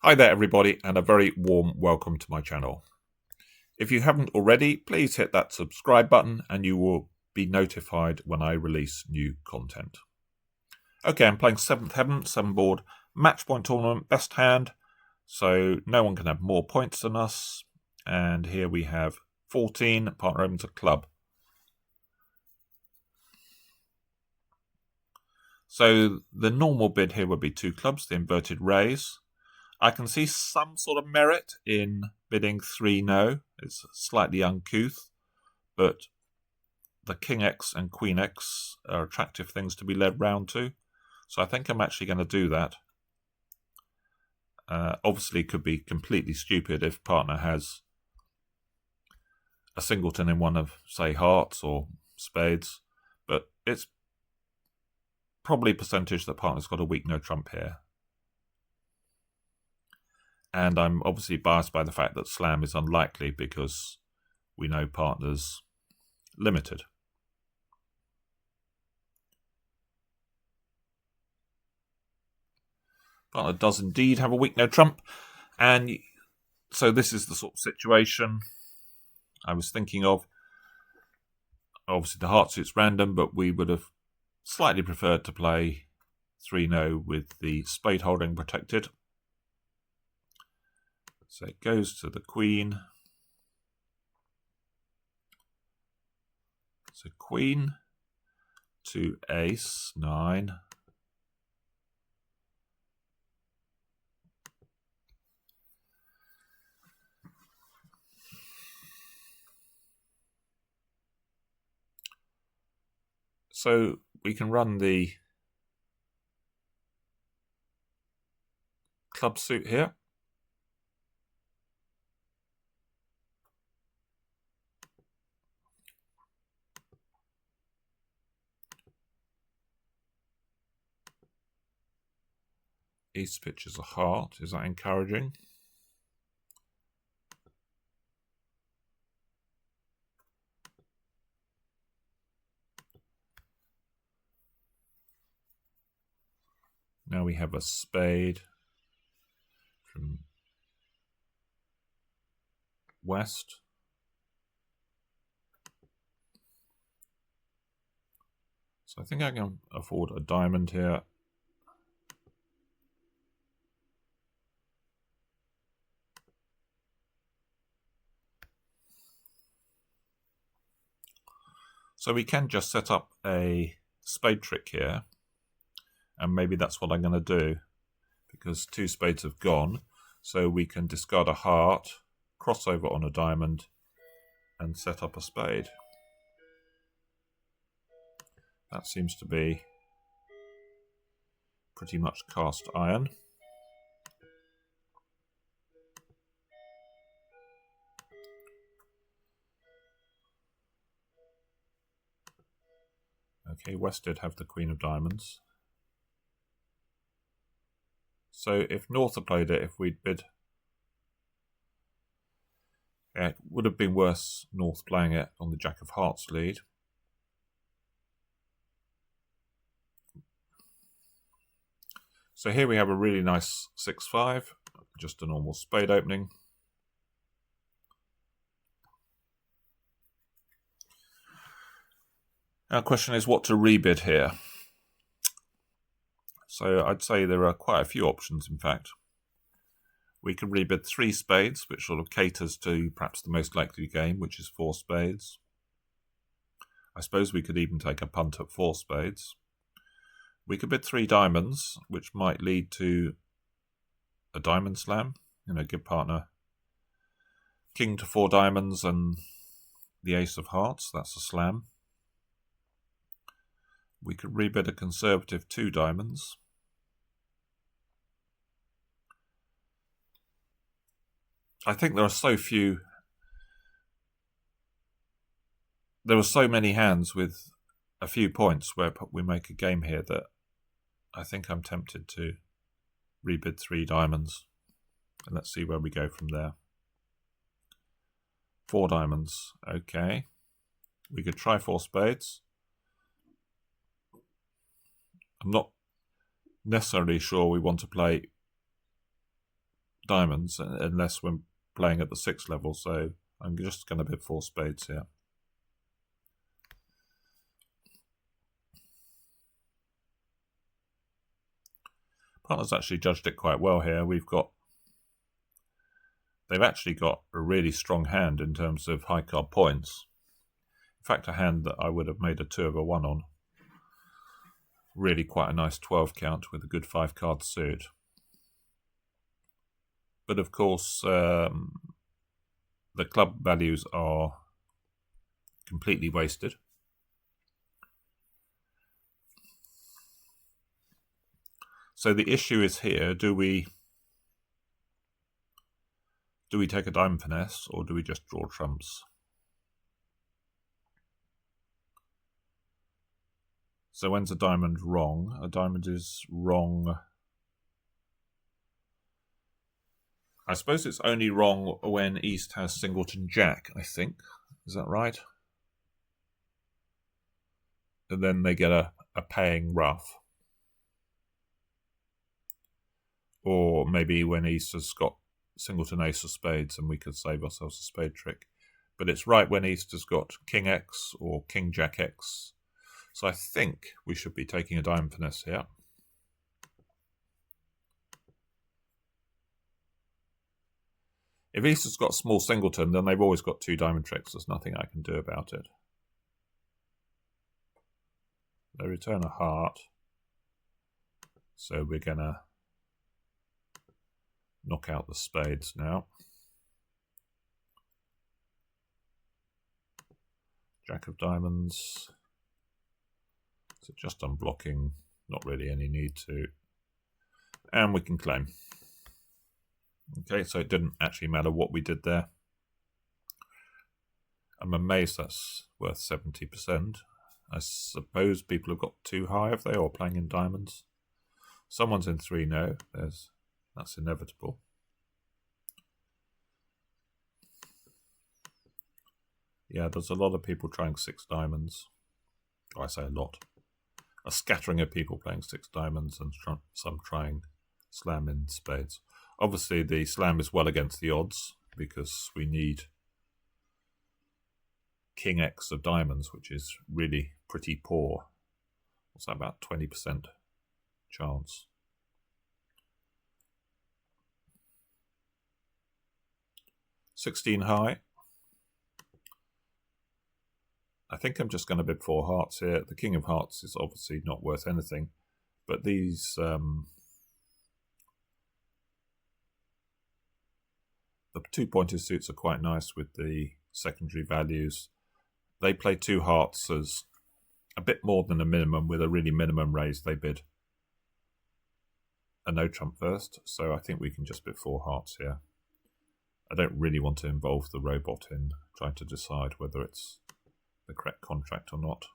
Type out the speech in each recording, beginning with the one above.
Hi there everybody, and a very warm welcome to my channel. If you haven't already, please hit that subscribe button and you will be notified when I release new content. Okay, I'm playing 7th Heaven, 7 board Matchpoint tournament, best hand, so no one can have more points than us. And here we have 14, partner opens a club. So the normal bid here would be 2 clubs, the inverted raise. I can see some sort of merit in bidding 3 no. It's slightly uncouth, but the King X and Queen X are attractive things to be led round to. So I think I'm actually going to do that. Obviously, it could be completely stupid if partner has a singleton in one of, say, hearts or spades, but it's probably percentage that partner's got a weak no trump here. And I'm obviously biased by the fact that slam is unlikely because we know partner's limited. Partner does indeed have a weak no trump, and so this is the sort of situation I was thinking of. Obviously the heart suit's random, but we would have slightly preferred to play 3-no with the spade holding protected. So it goes to the queen. So queen to ace, 9. So we can run the club suit here. Ace pitches a heart. Is that encouraging? Now we have a spade from west. So I think I can afford a diamond here. So we can just set up a spade trick here, and maybe that's what I'm going to do, because 2 spades have gone. So we can discard a heart, cross over on a diamond, and set up a spade. That seems to be pretty much cast iron. Okay, West did have the Queen of Diamonds. So if North had played it, if we'd bid, it would have been worse North playing it on the Jack of Hearts lead. So here we have a really nice 6-5, just a normal spade opening. Now the question is what to rebid here. So I'd say there are quite a few options, in fact. We could rebid 3 spades, which sort of caters to perhaps the most likely game, which is 4 spades. I suppose we could even take a punt at 4 spades. We could bid 3 diamonds, which might lead to a diamond slam. Give partner king to 4 diamonds and the ace of hearts. That's a slam. We could rebid a conservative 2 diamonds. I think there are so many hands with a few points where we make a game here that I think I'm tempted to rebid 3 diamonds. And let's see where we go from there. 4 diamonds. Okay. We could try 4 spades. I'm not necessarily sure we want to play diamonds unless we're playing at the 6th level, so I'm just going to bid 4 spades here. Partners actually judged it quite well here. They've actually got a really strong hand in terms of high card points. In fact, a hand that I would have made a 2/1 on. Really quite a nice 12 count with a good 5 card suit. But of course, the club values are completely wasted. So the issue is here, do we take a diamond finesse or do we just draw trumps? So when's a diamond wrong? A diamond is wrong. I suppose it's only wrong when East has singleton jack, I think. Is that right? And then they get a paying ruff. Or maybe when East has got singleton ace of spades and we could save ourselves a spade trick. But it's right when East has got king X or king jack X. So I think we should be taking a diamond finesse here. If East has got small singleton, then they've always got 2 diamond tricks. There's nothing I can do about it. They return a heart. So we're going to knock out the spades now. Jack of diamonds. So just unblocking, not really any need to. And we can claim. Okay, so it didn't actually matter what we did there. I'm amazed that's worth 70%. I suppose people have got too high if they are playing in diamonds. Someone's in 3 no. That's inevitable. Yeah, there's a lot of people trying 6 diamonds. Oh, I say a lot. A scattering of people playing 6 diamonds and some trying slam in spades. Obviously, the slam is well against the odds because we need king X of diamonds, which is really pretty poor. What's that, about 20% chance? $16 high. I think I'm just going to bid 4 hearts here. The king of hearts is obviously not worth anything, but these the 2 pointed suits are quite nice with the secondary values. They play 2 hearts as a bit more than a minimum. With a really minimum raise, they bid a no trump first, so I think we can just bid 4 hearts here. I don't really want to involve the robot in trying to decide whether it's the correct contract or not.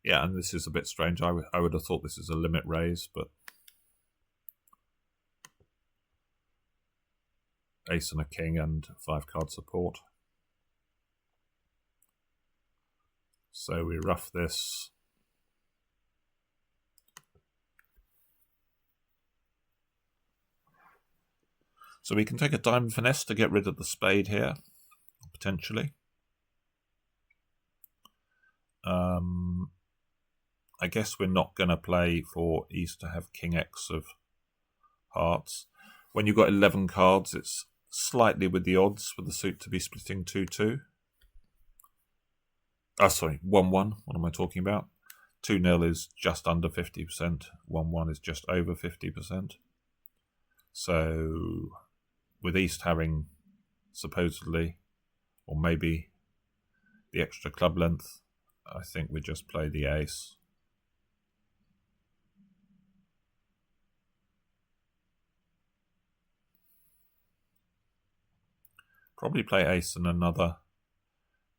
Yeah, and this is a bit strange. I would have thought this is a limit raise, but ace and a king and 5 card support. So we rough this. So we can take a diamond finesse to get rid of the spade here, potentially. I guess we're not going to play for East to have king X of hearts. When you've got 11 cards, it's slightly with the odds for the suit to be splitting 2-2. Oh, sorry, 1-1. What am I talking about? 2-0 is just under 50%. 1-1 is just over 50%. So with East having supposedly, or maybe the extra club length, I think we just play the ace. Probably play ace and another,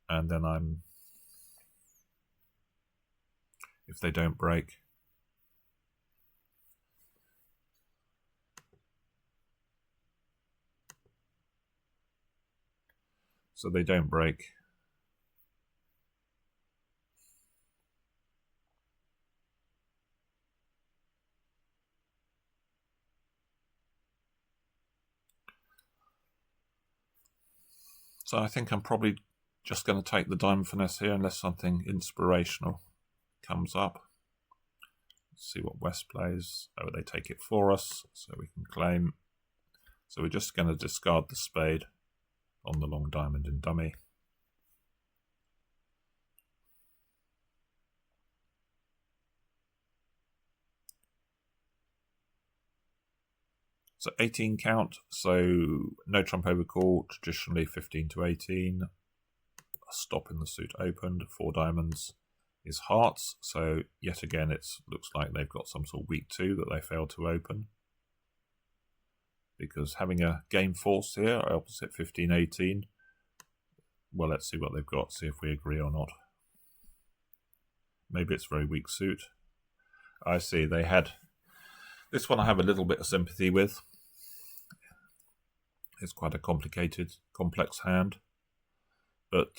and then if they don't break. So they don't break. So I think I'm probably just going to take the diamond finesse here unless something inspirational comes up. Let's see what West plays. Oh, they take it for us, so we can claim. So we're just going to discard the spade on the long diamond in dummy. So 18 count, so no trump overcall, traditionally 15 to 18. A stop in the suit opened, 4 diamonds is hearts, so yet again it looks like they've got some sort of weak 2 that they failed to open. Because having a game force here, opposite 15-18, well, let's see what they've got, see if we agree or not. Maybe it's very weak suit. I see, they had... This one I have a little bit of sympathy with. It's quite a complicated, complex hand. But...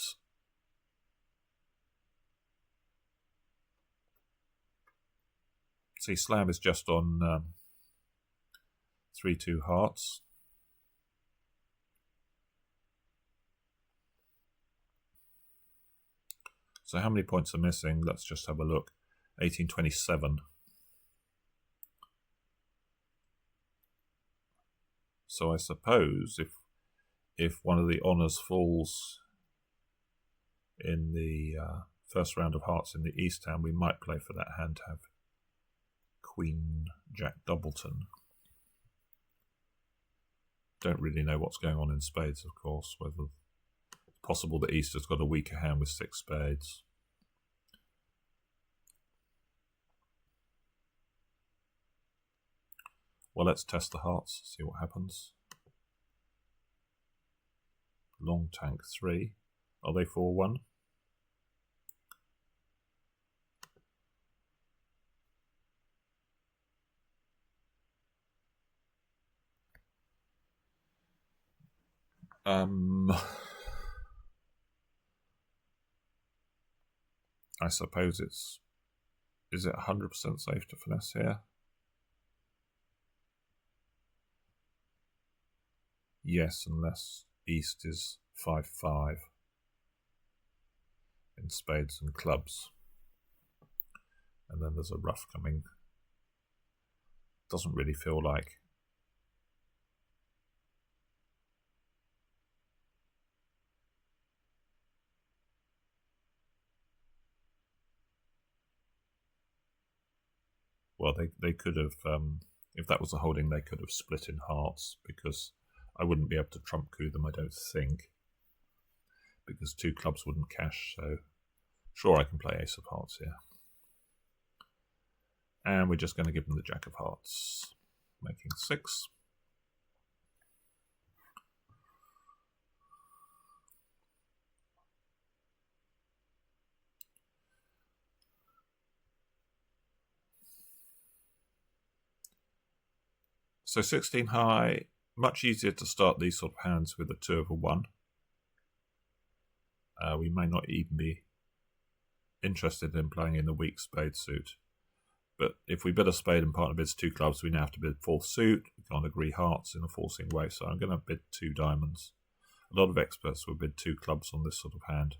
See, slab is just on 3-2 hearts. So how many points are missing? Let's just have a look. 1827. So I suppose if one of the honours falls in the first round of hearts in the East hand, we might play for that hand to have Queen Jack Doubleton. Don't really know what's going on in spades, of course, whether it's possible that East has got a weaker hand with 6 spades. Well, let's test the hearts, see what happens. Long tank 3. Are they 4-1? I suppose it's... Is it 100% safe to finesse here? Yes, unless East is 5-5 in spades and clubs. And then there's a ruff coming. Doesn't really feel like. Well, they could have, if that was a holding, they could have split in hearts, because I wouldn't be able to trump coup them, I don't think, because 2 clubs wouldn't cash, so sure I can play ace of hearts here. And we're just going to give them the jack of hearts, making 6. So 16 high, much easier to start these sort of hands with a 2 of a 1. We may not even be interested in playing in the weak spade suit. But if we bid a spade and partner bids 2 clubs, we now have to bid 4th suit. We can't agree hearts in a forcing way, so I'm going to bid 2 diamonds. A lot of experts will bid 2 clubs on this sort of hand.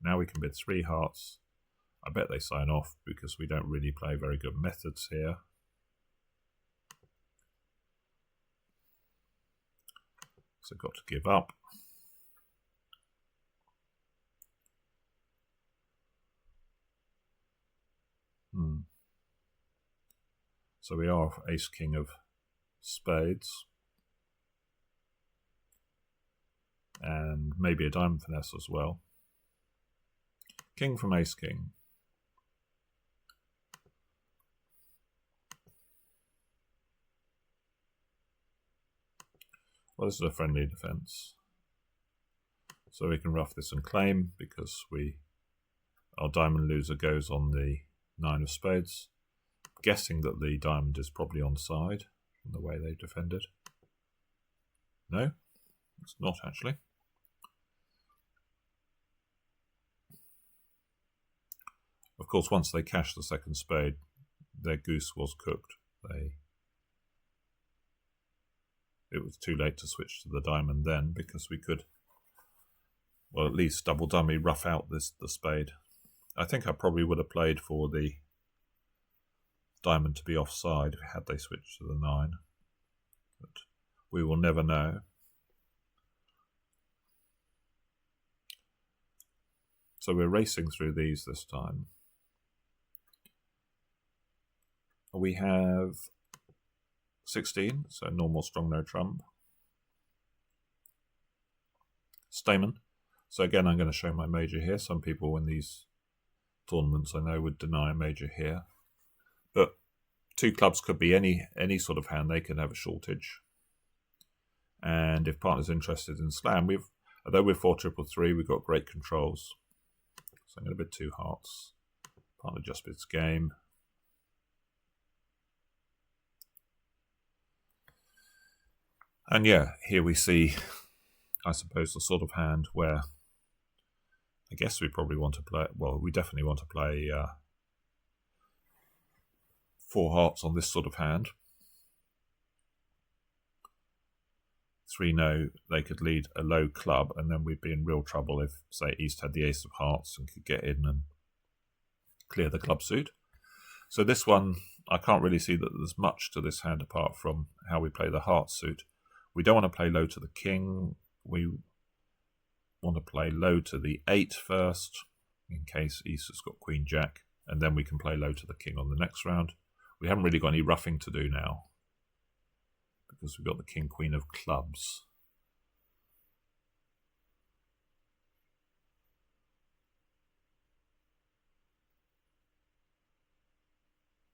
Now we can bid 3 hearts. I bet they sign off because we don't really play very good methods here. So got to give up. So we are ace king of spades. And maybe a diamond finesse as well. King from ace king. Well, this is a friendly defense. So we can ruff this and claim because our diamond loser goes on the 9 of spades. Guessing that the diamond is probably on side from the way they've defended. No, it's not actually. Of course, once they cashed the second spade, their goose was cooked. it was too late to switch to the diamond then, because we could, well, at least double dummy rough out the spade. I think I probably would have played for the diamond to be offside had they switched to the 9. But we will never know. So we're racing through these this time. We have 16, so normal strong no trump. Stamen. So again, I'm going to show my major here. Some people in these tournaments I know would deny a major here. But 2 clubs could be any sort of hand. They can have a shortage. And if partner's interested in slam, although we're 4-3-3, we've got great controls. So I'm going to bid 2 hearts. Partner just bids game. And yeah, here we see, I suppose, the sort of hand where I guess we probably want to play, well, we definitely want to play 4 hearts on this sort of hand. 3 no, they could lead a low club, and then we'd be in real trouble if, say, East had the ace of hearts and could get in and clear the club suit. So this one, I can't really see that there's much to this hand apart from how we play the heart suit. We don't want to play low to the king. We want to play low to the 8 first, in case East has got Queen Jack, and then we can play low to the king on the next round. We haven't really got any roughing to do now, because we've got the King Queen of clubs.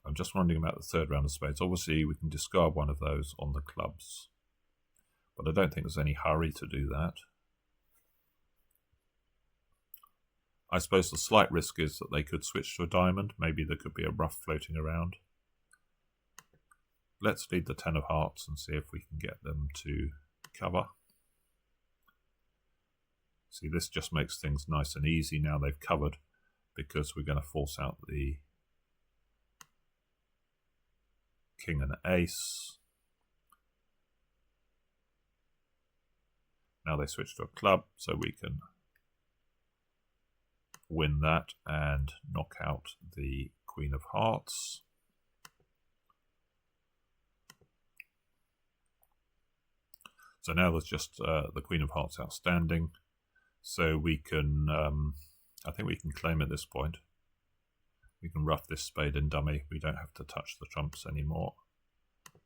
I'm just wondering about the 3rd round of spades. Obviously, we can discard one of those on the clubs, but I don't think there's any hurry to do that. I suppose the slight risk is that they could switch to a diamond. Maybe there could be a rough floating around. Let's lead the 10 of hearts and see if we can get them to cover. See, this just makes things nice and easy now they've covered, because we're going to force out the king and ace. Now they switch to a club, so we can win that and knock out the Queen of Hearts. So now there's just the Queen of Hearts outstanding. So we can, I think we can claim at this point. We can rough this spade and dummy. We don't have to touch the trumps anymore.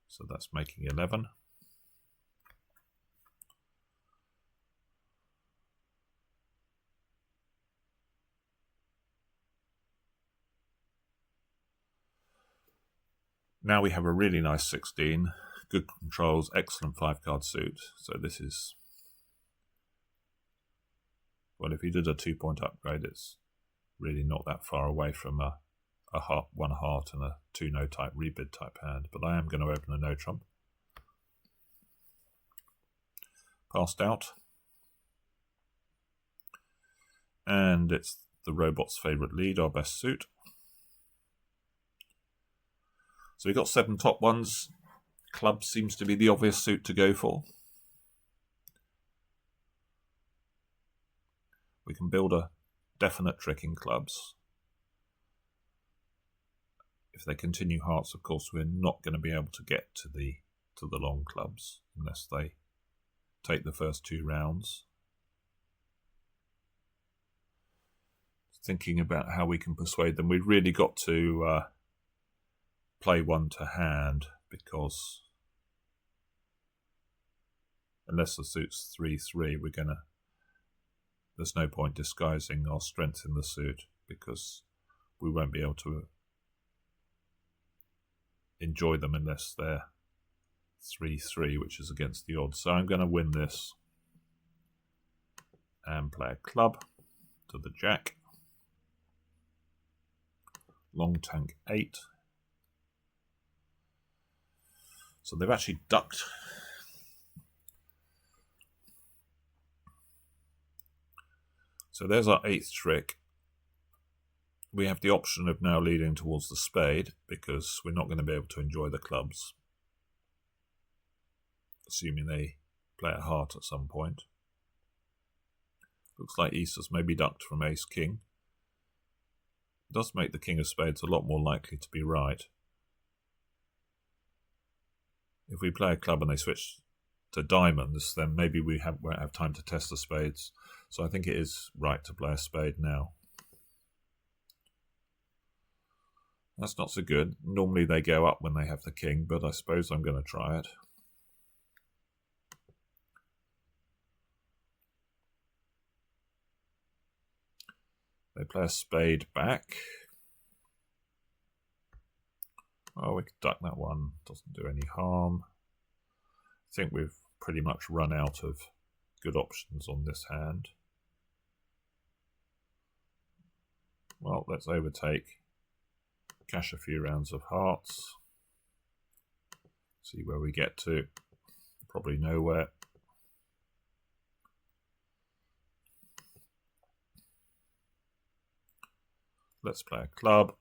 So that's making 11. Now we have a really nice 16. Good controls, excellent 5-card suit. So this is, well, if you did a 2-point upgrade, it's really not that far away from a heart, 1 heart and a 2 no type rebid type hand. But I am going to open a no trump. Passed out. And it's the robot's favourite lead, our best suit. So we've got 7 top ones. Club seems to be the obvious suit to go for. We can build a definite trick in clubs. If they continue hearts, of course, we're not going to be able to get to the long clubs unless they take the first 2 rounds. Thinking about how we can persuade them. We've really got to play one to hand, because unless the suit's 3-3, there's no point disguising our strength in the suit, because we won't be able to enjoy them unless they're 3-3, which is against the odds. So I'm going to win this and play a club to the jack. Long tank 8. So they've actually ducked. So there's our 8th trick. We have the option of now leading towards the spade, because we're not going to be able to enjoy the clubs. assuming they play a heart at some point. Looks like Easter's maybe ducked from ace-king. It does make the king of spades a lot more likely to be right. If we play a club and they switch to diamonds, then maybe we won't have time to test the spades. So I think it is right to play a spade now. That's not so good. Normally they go up when they have the king, but I suppose I'm going to try it. They play a spade back. Oh, we can duck that one. Doesn't do any harm. I think we've pretty much run out of good options on this hand. Well, let's overtake. Cash a few rounds of hearts. See where we get to. Probably nowhere. Let's play a club.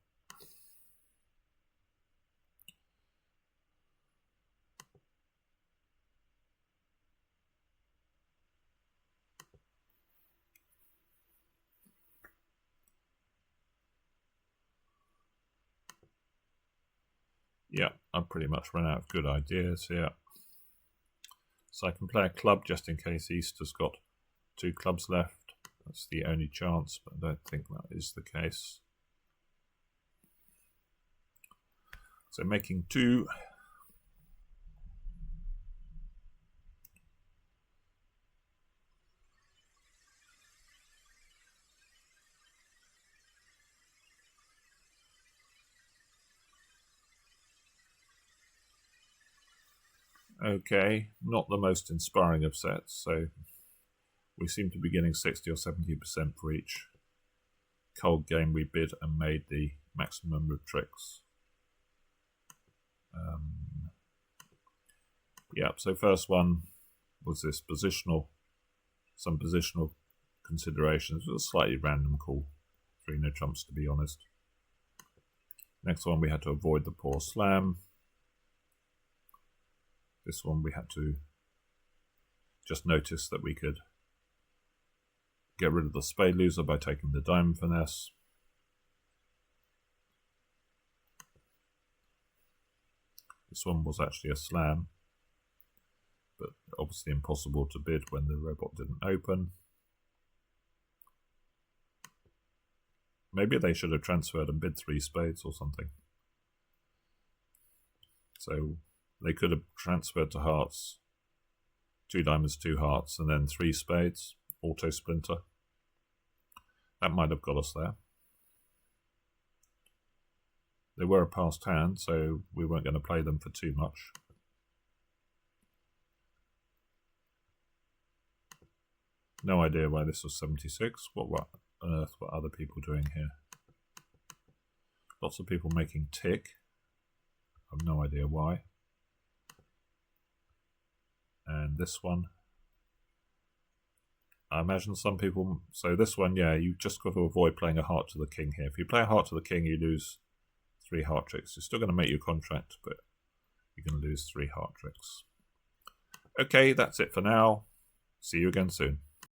Yeah, I've pretty much run out of good ideas here. So I can play a club just in case Easter's got 2 clubs left. That's the only chance, but I don't think that is the case. So making 2. Okay, not the most inspiring of sets, so we seem to be getting 60 or 70% for each cold game we bid and made the maximum number of tricks. Yeah, so first one was this some positional considerations. It was a slightly random call. 3 no trumps, to be honest. Next one, we had to avoid the poor slam. This one, we had to just notice that we could get rid of the spade loser by taking the diamond finesse. This one was actually a slam, but obviously impossible to bid when the robot didn't open. Maybe they should have transferred and bid 3 spades or something. So they could have transferred to hearts, 2 diamonds, 2 hearts, and then 3 spades, auto splinter. That might have got us there. They were a passed hand, so we weren't going to play them for too much. No idea why this was 76. What on earth were other people doing here? Lots of people making tick. I have no idea why. And this one, I imagine some people, so this one, yeah, you've just got to avoid playing a heart to the king here. If you play a heart to the king, you lose 3 heart tricks. You're still going to make your contract, but you're going to lose 3 heart tricks. Okay, that's it for now. See you again soon.